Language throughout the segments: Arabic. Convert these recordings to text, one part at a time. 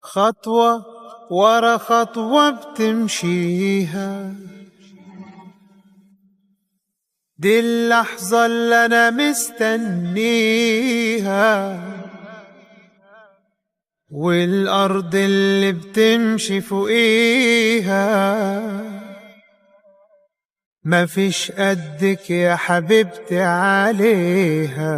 خطوة ورا خطوة بتمشيها، دي اللحظة اللي أنا مستنيها، والأرض اللي بتمشي فوقيها مفيش قدك يا حبيبتي عليها.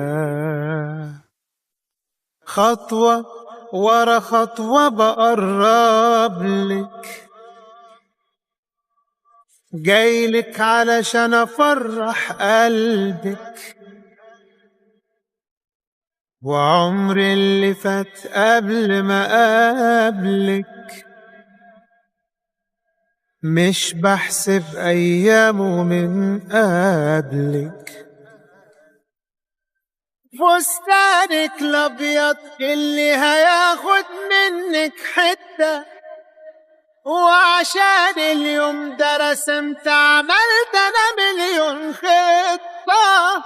خطوة ورا خطوة بقربلك، جايلك علشان أفرح قلبك، وعمري اللي فات قبل ما قابلك مش بحسب أيامه من قبلك. فستانك الأبيض اللي هياخد منك حتة، وعشان اليوم ده رسمت عملت أنا مليون خطة،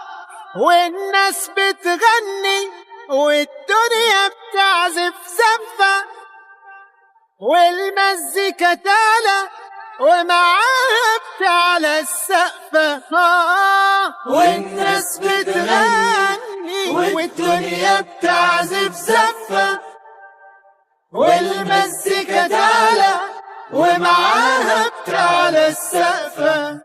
والناس بتغني والدنيا بتعزف زفة، والمزيكا تعلى ومعاها بتعلى السقفة، والناس بتغني والدنيا بتعزف زفة، والمزيكا تعلى ومعاها بتعلى السقفة.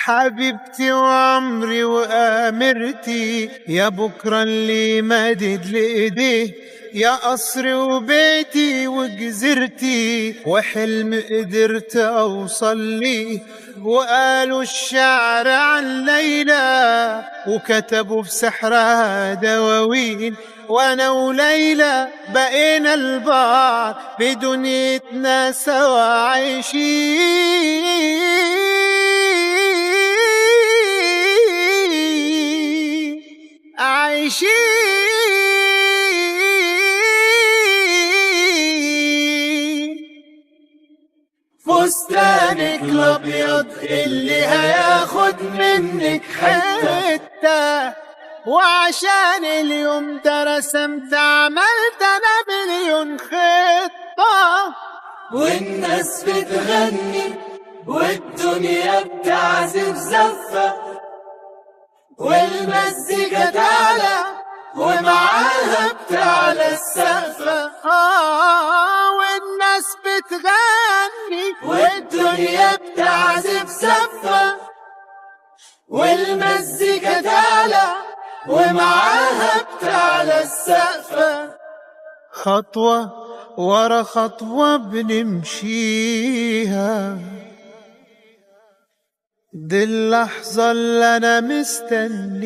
حبيبتي وعمري وآمرتي، يا بكرة اللي مدد لإيديه، يا قصري وبيتي وجزيرتي، وحلم قدرت أوصل ليه. وقالوا الشعر عن ليلى وكتبوا في سحرها دواوين، وأنا وليلى بقينا البعض بدنيتنا سوا عايشين. فستانك الأبيض اللي هياخد منك حتة، وعشان اليوم ده رسمت عملت أنا مليون خطة، والناس بتغني والدنيا بتعزف زفة، والمزيكا تعلى ومعاها بتعلى السقفة، والناس بتغني والدنيا بتعزف زفة، والمزيكا تعلى ومعاها بتعلى السقفة. خطوة ورا خطوة بنمشيها، دي اللحظة اللي أنا مستنيها.